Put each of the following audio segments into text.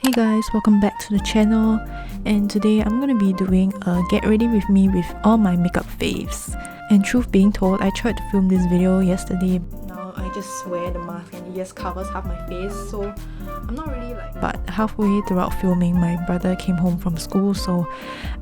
Hey guys, welcome back to the channel, and today I'm gonna be doing a get ready with me with all my makeup faves. And truth being told, I tried to film this video yesterday. Now I just wear the mask and it just covers half my face, so I'm not really like... But halfway throughout filming, my brother came home from school, so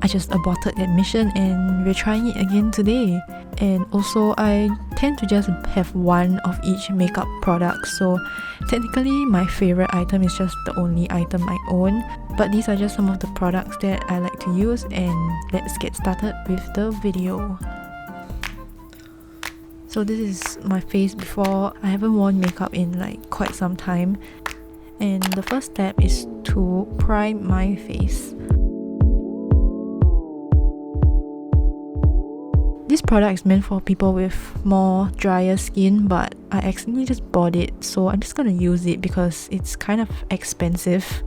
I just aborted that mission and we're trying it again today. And also, I tend to just have one of each makeup product, so technically my favorite item is just the only item I own. But these are just some of the products that I like to use, and let's get started with the video. So this is my face before. I haven't worn makeup in like quite some time. And the first step is to prime my face. This product is meant for people with more drier skin, but I accidentally just bought it, so I'm just gonna use it because it's kind of expensive.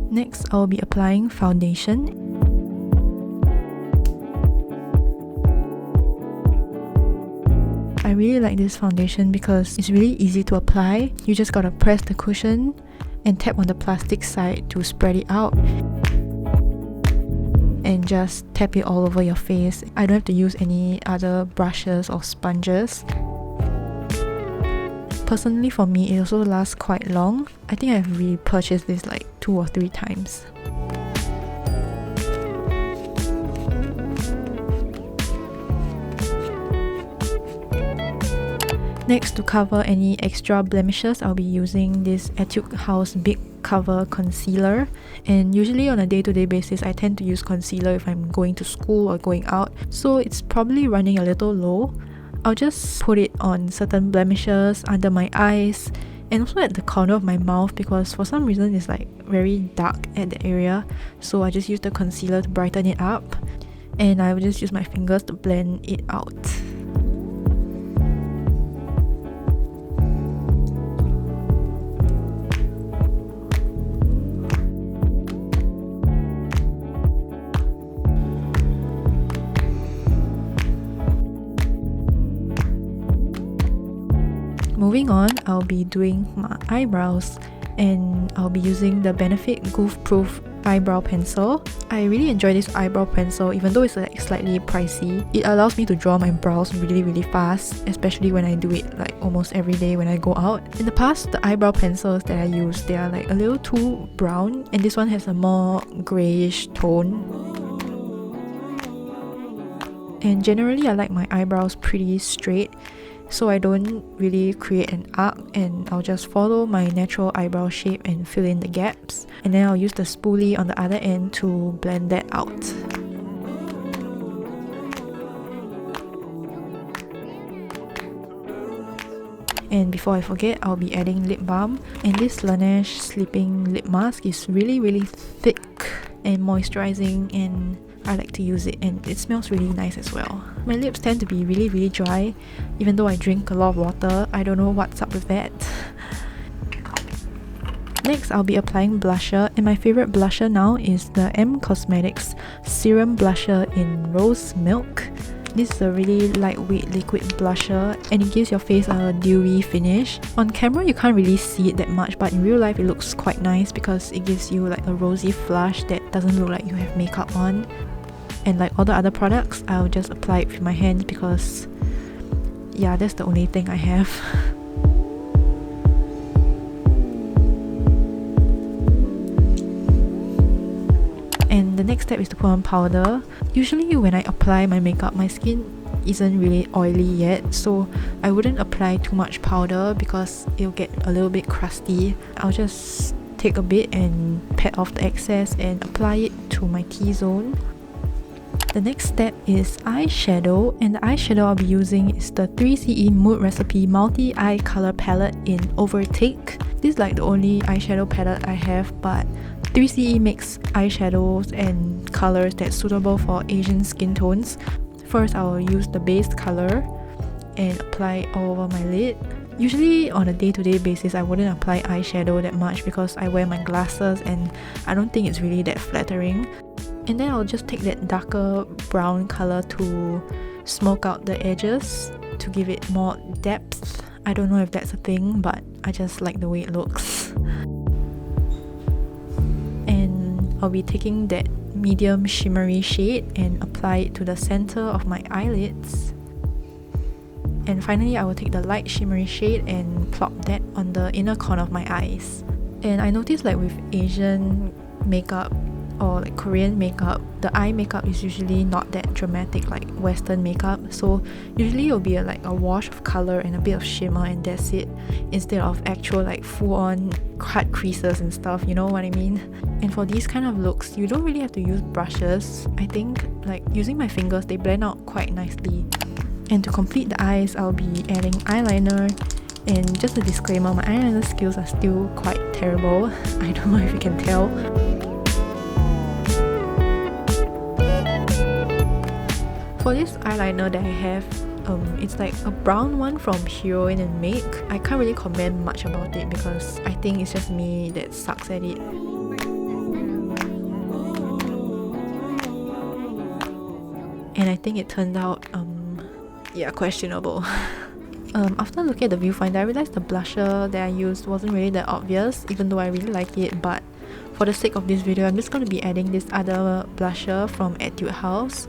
Next, I'll be applying foundation. I really like this foundation because it's really easy to apply. You just gotta press the cushion and tap on the plastic side to spread it out. And just tap it all over your face. I don't have to use any other brushes or sponges. Personally, for me, it also lasts quite long. I think I've repurchased this like 2 or 3 times. Next, to cover any extra blemishes, I'll be using this ETUDE House Big Cover Concealer. And usually on a day-to-day basis, I tend to use concealer if I'm going to school or going out, so it's probably running a little low. I'll just put it on certain blemishes, under my eyes, and also at the corner of my mouth because for some reason it's like very dark at the area. So I just use the concealer to brighten it up, and I will just use my fingers to blend it out. Moving on, I'll be doing my eyebrows, and I'll be using the Benefit Goofproof eyebrow pencil. I really enjoy this eyebrow pencil even though it's like slightly pricey. It allows me to draw my brows really fast, especially when I do it like almost every day when I go out. In the past, the eyebrow pencils that I use, they are like a little too brown, and this one has a more greyish tone. And generally I like my eyebrows pretty straight, so I don't really create an arc, and I'll just follow my natural eyebrow shape and fill in the gaps. And then I'll use the spoolie on the other end to blend that out. And before I forget, I'll be adding lip balm. And this Laneige Sleeping Lip Mask is really thick and moisturizing, and I like to use it, and it smells really nice as well. My lips tend to be really dry even though I drink a lot of water. I don't know what's up with that. Next, I'll be applying blusher, and my favorite blusher now is the M Cosmetics Serum Blusher in Rose Milk. This is a really lightweight liquid blusher, and it gives your face a dewy finish. On camera, you can't really see it that much, but in real life it looks quite nice because it gives you like a rosy flush that doesn't look like you have makeup on. And like all the other products, I'll just apply it with my hands because yeah, that's the only thing I have. And the next step is to put on powder. Usually when I apply my makeup, my skin isn't really oily yet, so I wouldn't apply too much powder because it'll get a little bit crusty. I'll just take a bit and pat off the excess and apply it to my T-zone. The next step is eyeshadow, and the eyeshadow I'll be using is the 3CE Mood Recipe Multi-Eye Color Palette in Overtake. This is like the only eyeshadow palette I have, but 3CE makes eyeshadows and colors that's suitable for Asian skin tones. First, I will use the base color and apply it all over my lid. Usually on a day-to-day basis, I wouldn't apply eyeshadow that much because I wear my glasses and I don't think it's really that flattering. And then I'll just take that darker brown color to smoke out the edges to give it more depth. I don't know if that's a thing, but I just like the way it looks. And I'll be taking that medium shimmery shade and apply it to the center of my eyelids. And finally, I will take the light shimmery shade and plop that on the inner corner of my eyes. And I noticed like with Asian makeup or like Korean makeup, the eye makeup is usually not that dramatic like Western makeup. So usually it'll be like a wash of color and a bit of shimmer and that's it, instead of actual like full-on cut creases and stuff, you know what I mean? And for these kind of looks, you don't really have to use brushes. I think like using my fingers, they blend out quite nicely. And to complete the eyes, I'll be adding eyeliner. And just a disclaimer, my eyeliner skills are still quite terrible. I don't know if you can tell. For this eyeliner that I have, it's like a brown one from Heroine and Make. I can't really comment much about it because I think it's just me that sucks at it. And I think it turned out, yeah, questionable. After looking at the viewfinder, I realized the blusher that I used wasn't really that obvious, even though I really like it. But for the sake of this video, I'm just going to be adding this other blusher from ETUDE House.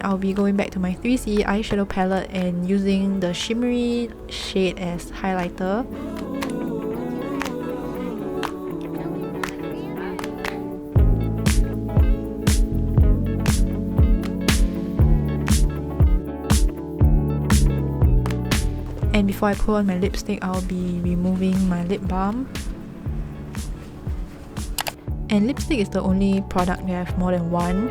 I'll be going back to my 3C eyeshadow palette and using the shimmery shade as highlighter. And before I put on my lipstick, I'll be removing my lip balm. And lipstick is the only product that I have more than one.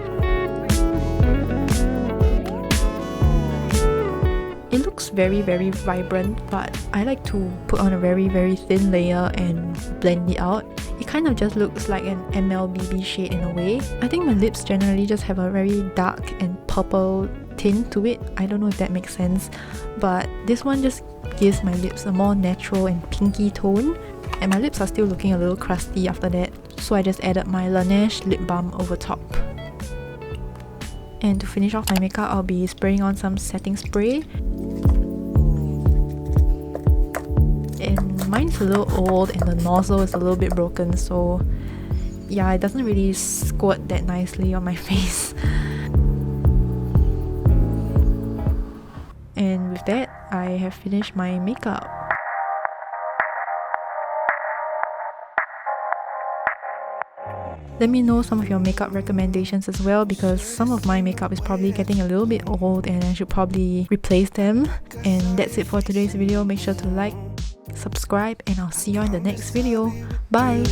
It looks very vibrant, but I like to put on a very thin layer and blend it out. It kind of just looks like an MLBB shade in a way. I think my lips generally just have a very dark and purple tint to it. I don't know if that makes sense, but this one just gives my lips a more natural and pinky tone. And my lips are still looking a little crusty after that, so I just added my Laneige lip balm over top. And to finish off my makeup, I'll be spraying on some setting spray. And mine's a little old and the nozzle is a little bit broken, so yeah, it doesn't really squirt that nicely on my face. And with that, I have finished my makeup. Let me know some of your makeup recommendations as well, because some of my makeup is probably getting a little bit old and I should probably replace them. And that's it for today's video. Make sure to like, subscribe, and I'll see you in the next video. Bye!